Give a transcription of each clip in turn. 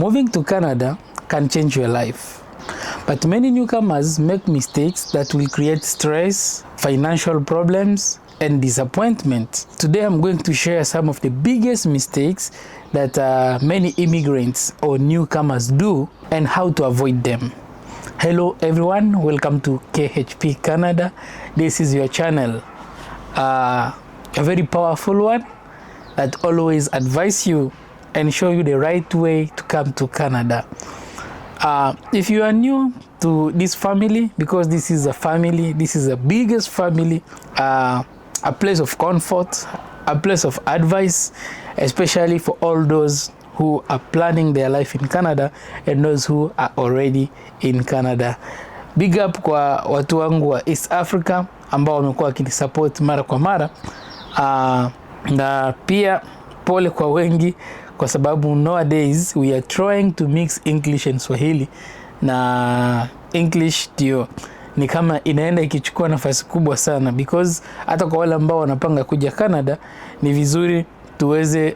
moving to Canada can change your life. But many newcomers make mistakes that will create stress, financial problems, and disappointment. Today I'm going to share some of the biggest mistakes that many immigrants or newcomers do and how to avoid them. Hello everyone, welcome to KHP Canada. This is your channel, a very powerful one that always advise you and show you the right way to come to Canada. If you are new to this family, because this is a family, this is the biggest family, a place of comfort, a place of advice, especially for all those who are planning their life in Canada and those who are already in Canada. Big up kwa watu wangu wa East Africa ambao wamekuwa wakinisupport mara kwa mara, na pia pole kwa wengi kwa sababu nowadays we are trying to mix English and Swahili, na English ndio ni kama inaenda ikichukua nafasi kubwa sana, because hata kwa wale ambao wanapanga kuja Canada ni vizuri tuweze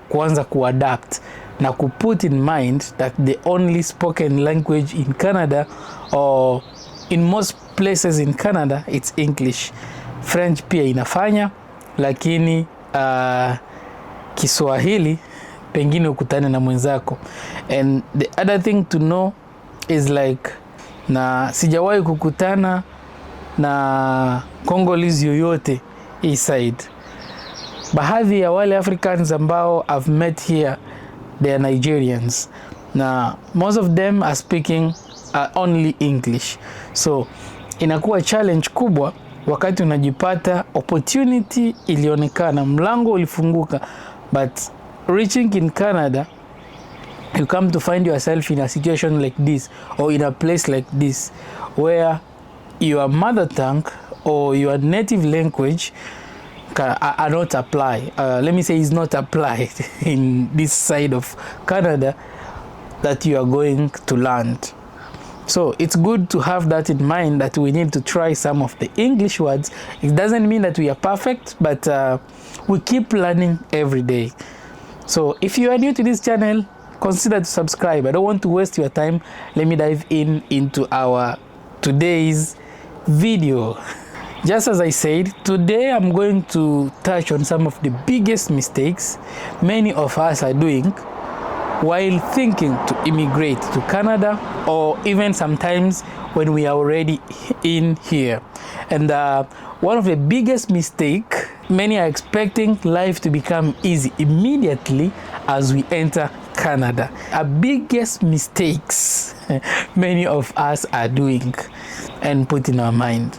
kuanza kuadapt na kuput in mind that the only spoken language in Canada or in most places in Canada it's English. French pia inafanya, lakini Kiswahili pengine ukutane na mwenzako. And the other thing to know is like, na sijawahi kukutana na Congolese yoyote east side. Baadhi ya wale Africans ambao I've met here, they are Nigerians. Na most of them are speaking only English. So inakuwa challenge kubwa wakati unajipata opportunity ilionekana, mlango ulifunguka, but reaching in Canada, you come to find yourself in a situation like this, or in a place like this, where your mother tongue or your native language are not apply. Let me say is not applied in this side of Canada that you are going to land. So it's good to have that in mind, that we need to try some of the English words. It doesn't mean that we are perfect, but we keep learning every day. So if you are new to this channel, consider to subscribe. I don't want to waste your time. Let me dive into our today's video. Just as I said, today I'm going to touch on some of the biggest mistakes many of us are doing while thinking to immigrate to Canada, or even sometimes when we are already in here. And one of the biggest mistakes, many are expecting life to become easy immediately as we enter Canada. Our biggest mistakes many of us are doing and put in our mind.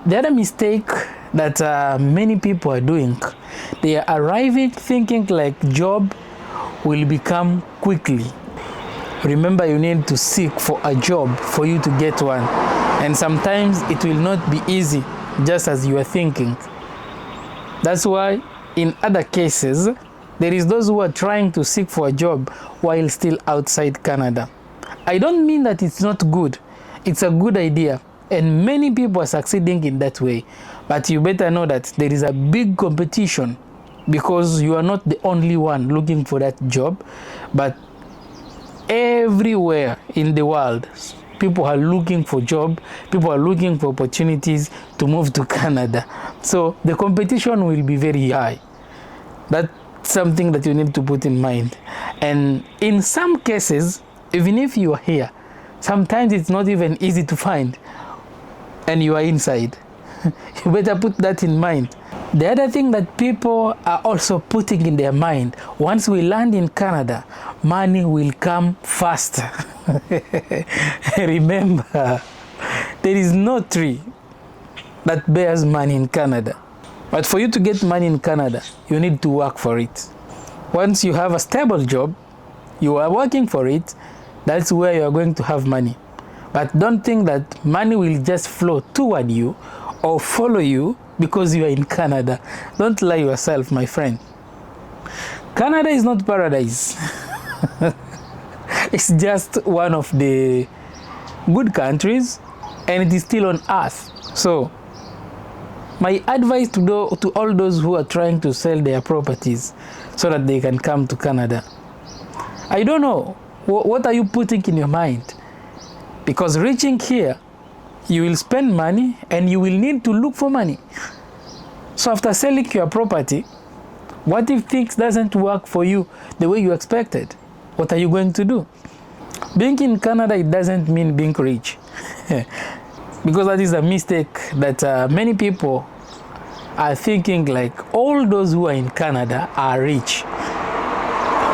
The other mistake that many people are doing, they are arriving thinking like job will become quickly. Remember, you need to seek for a job for you to get one, and sometimes it will not be easy just as you are thinking. That's why in other cases there is those who are trying to seek for a job while still outside Canada. I don't mean that it's not good. It's a good idea, and many people are succeeding in that way, but you better know that there is a big competition, because you are not the only one looking for that job, but everywhere in the world people are looking for job, people are looking for opportunities to move to Canada. So the competition will be very high. That's something that you need to put in mind. And in some cases, even if you are here, sometimes it's not even easy to find and you are inside. You better put that in mind. The other thing that people are also putting in their mind, once we land in Canada, money will come faster. Remember, there is no tree that bears money in Canada. But for you to get money in Canada, you need to work for it. Once you have a stable job, you are working for it, that's where you are going to have money. But don't think that money will just flow toward you or follow you because you are in Canada. Don't lie yourself, my friend. Canada is not paradise. It's just one of the good countries, and it is still on earth. So my advice to all those who are trying to sell their properties so that they can come to Canada, I don't know What are you putting in your mind? Because reaching here, you will spend money and you will need to look for money. So after selling your property, what if things doesn't work for you the way you expected? What are you going to do? Being in Canada, it doesn't mean being rich. Because that is a mistake that many people are thinking, like all those who are in Canada are rich.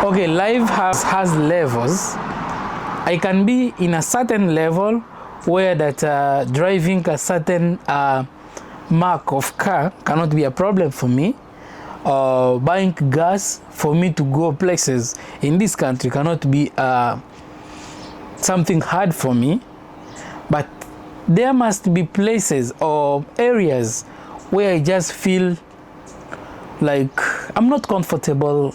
Okay, life has levels. I can be in a certain level where that driving a certain mark of car cannot be a problem for me. Buying gas for me to go places in this country cannot be something hard for me. But there must be places or areas where I just feel like I'm not comfortable,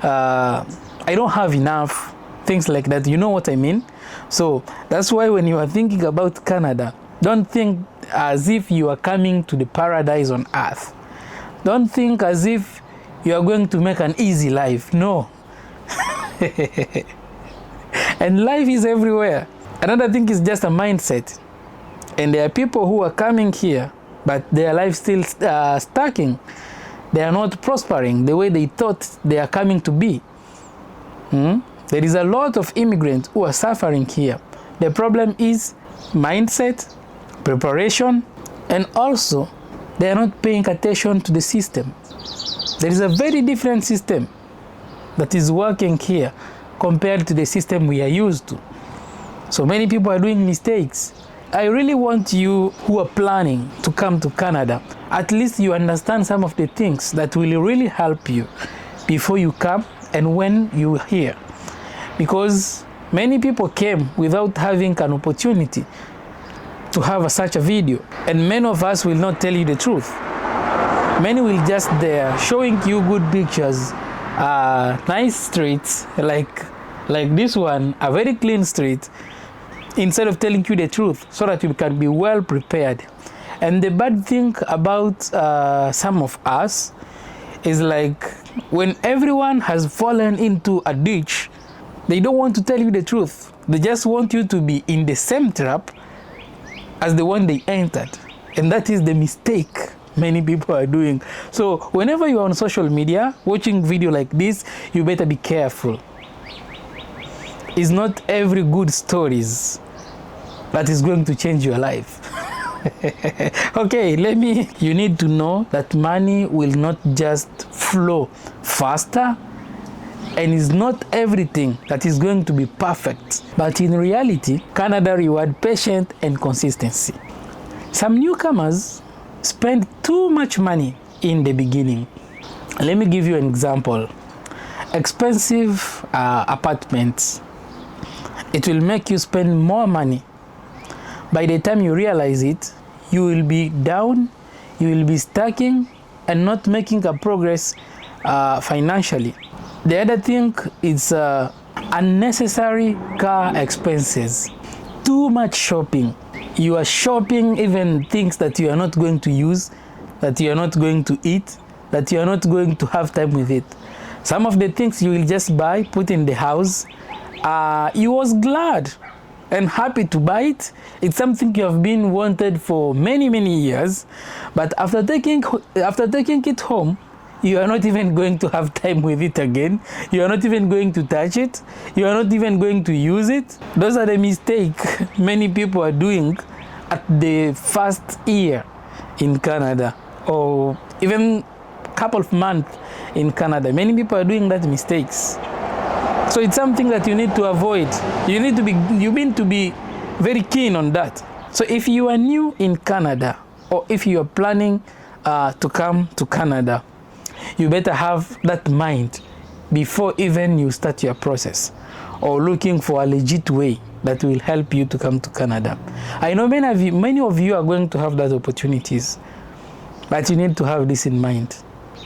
I don't have enough, things like that. You know what I mean? So that's why when you are thinking about Canada, don't think as if you are coming to the paradise on earth. Don't think as if you are going to make an easy life. No. And life is everywhere. Another thing is just a mindset. And there are people who are coming here, but their life still stacking. They are not prospering the way they thought they are coming to be. There is a lot of immigrants who are suffering here. The problem is mindset, preparation, and also they are not paying attention to the system. There is a very different system that is working here compared to the system we are used to. So many people are doing mistakes. I really want you who are planning to come to Canada, at least you understand some of the things that will really help you before you come and when you are here. Because many people came without having an opportunity to have such a video. And many of us will not tell you the truth. Many will just there showing you good pictures, nice streets, like this one, a very clean street, instead of telling you the truth so that you can be well prepared. And the bad thing about some of us is like when everyone has fallen into a ditch, they don't want to tell you the truth. They just want you to be in the same trap as the one they entered. And that is the mistake many people are doing. So whenever you are on social media watching video like this, you better be careful. It's not every good stories that is going to change your life. Okay, you need to know that money will not just flow faster, and it's not everything that is going to be perfect. But in reality, Canada rewards patience and consistency. Some newcomers spend too much money in the beginning. Let me give you an example. Expensive apartments. It will make you spend more money. By the time you realize it, you will be down, you will be stacking and not making a progress financially. The other thing is unnecessary car expenses. Too much shopping. You are shopping even things that you are not going to use, that you are not going to eat, that you are not going to have time with it. Some of the things you will just buy, put in the house. You was glad and happy to buy it. It's something you have been wanted for many, many years. But after taking it home, you are not even going to have time with it again. You are not even going to touch it. You are not even going to use it. Those are the mistakes many people are doing at the first year in Canada, or even couple of months in Canada. Many people are doing that mistakes. So it's something that you need to avoid. You need to be very keen on that. So if you are new in Canada, or if you are planning to come to Canada, you better have that mind before even you start your process or looking for a legit way that will help you to come to Canada. I know many of you are going to have that opportunities, but you need to have this in mind.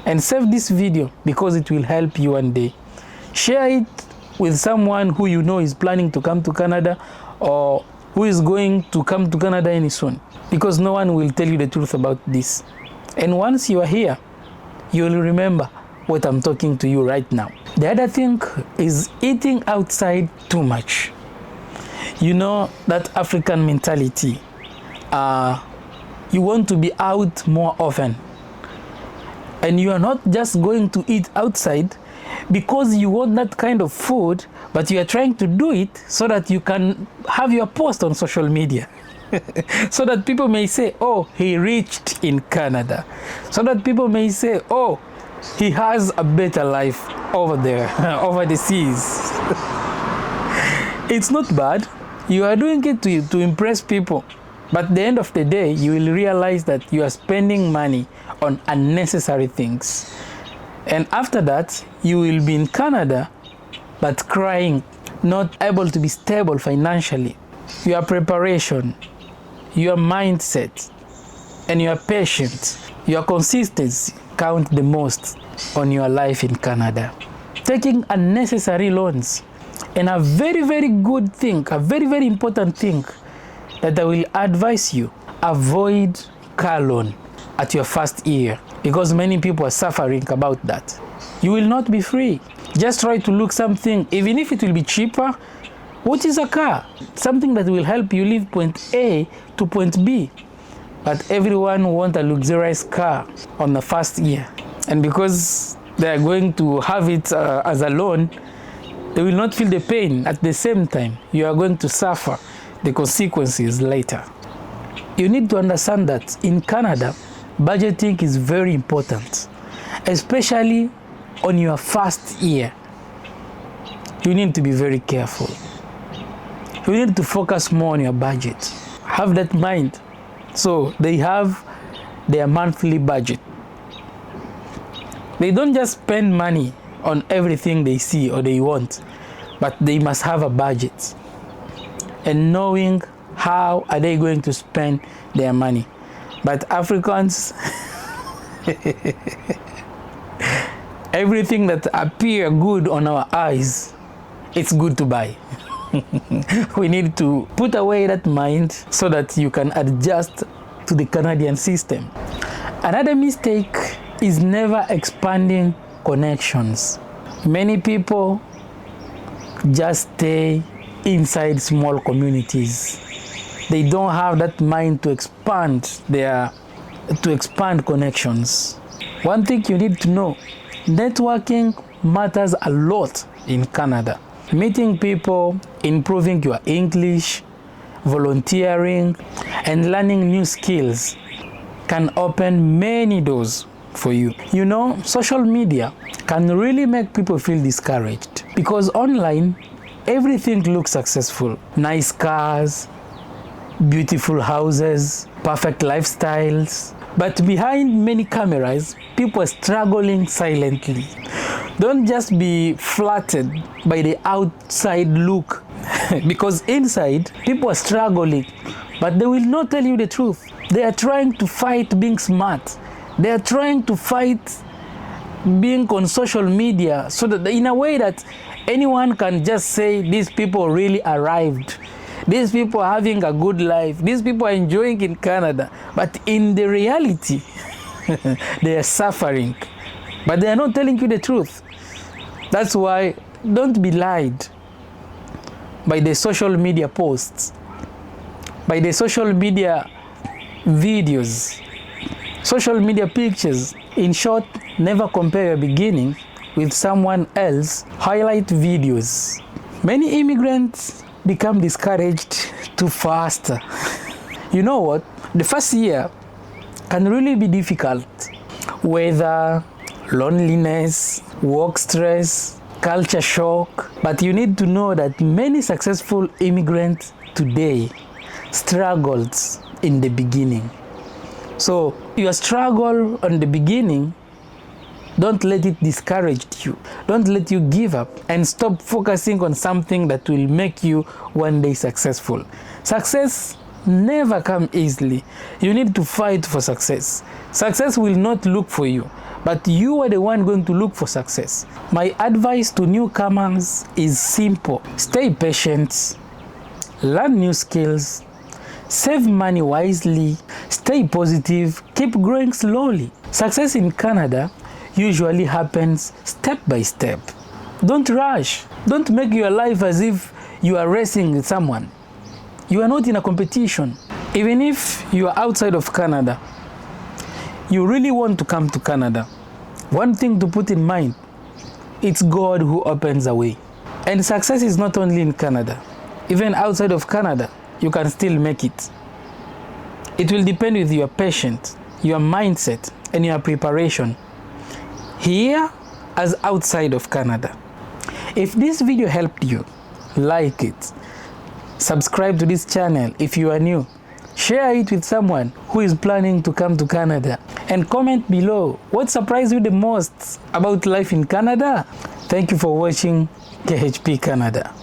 And save this video because it will help you one day. Share it with someone who you know is planning to come to Canada or who is going to come to Canada any soon, because no one will tell you the truth about this. And once you are here, you will remember what I'm talking to you right now. The other thing is eating outside too much. You know, that African mentality. You want to be out more often. And you are not just going to eat outside because you want that kind of food, but you are trying to do it so that you can have your post on social media. So that people may say, oh, he reached in Canada. So that people may say, oh, he has a better life over there, over the seas. It's not bad. You are doing it to impress people. But at the end of the day, you will realize that you are spending money on unnecessary things. And after that, you will be in Canada, but crying, not able to be stable financially. Your preparation, your mindset, and your patience, your consistency count the most on your life in Canada. Taking unnecessary loans, and a very, very good thing, a very, very important thing that I will advise you, avoid car loan at your first year, because many people are suffering about that. You will not be free. Just try to look something, even if it will be cheaper. What is a car? Something that will help you leave point A to point B. But everyone wants a luxurious car on the first year. And because they are going to have it as a loan, they will not feel the pain. At the same time, you are going to suffer the consequences later. You need to understand that in Canada, budgeting is very important, especially on your first year. You need to be very careful. You need to focus more on your budget. Have that mind. So they have their monthly budget. They don't just spend money on everything they see or they want, but they must have a budget. And knowing how are they going to spend their money. But Africans, everything that appear good on our eyes, it's good to buy. We need to put away that mind so that you can adjust to the Canadian system. Another mistake is never expanding connections. Many people just stay inside small communities. They don't have that mind to expand connections. One thing you need to know, networking matters a lot in Canada. Meeting people, improving your English, volunteering, and learning new skills can open many doors for you. You know, social media can really make people feel discouraged because online, everything looks successful. Nice cars, beautiful houses, perfect lifestyles. But behind many cameras, people are struggling silently. Don't just be flattered by the outside look because inside, people are struggling, but they will not tell you the truth. They are trying to fight being smart. They are trying to fight being on social media so that in a way that anyone can just say these people really arrived. These people are having a good life. These people are enjoying in Canada. But in the reality, they are suffering. But they are not telling you the truth. That's why don't be lied by the social media posts, by the social media videos, social media pictures. In short, never compare your beginning with someone else's highlight videos. Many immigrants become discouraged too fast. You know what? The first year can really be difficult. Whether loneliness, work stress, culture shock. But you need to know that many successful immigrants today struggled in the beginning. So your struggle on the beginning, don't let it discourage you. Don't let you give up and stop focusing on something that will make you one day successful. Success never comes easily. You need to fight for success. Success will not look for you, but you are the one going to look for success. My advice to newcomers is simple. Stay patient, learn new skills, save money wisely, stay positive, keep growing slowly. Success in Canada, usually happens step by step. Don't rush. Don't make your life as if you are racing with someone. You are not in a competition. Even if you are outside of Canada, you really want to come to Canada, one thing to put in mind, it's God who opens a way. And success is not only in Canada. Even outside of Canada, you can still make it. It will depend with your patience, your mindset, and your preparation, here as outside of Canada. If this video helped you, like it, subscribe to this channel if you are new, share it with someone who is planning to come to Canada, and comment below what surprised you the most about life in Canada. Thank you for watching KHP Canada.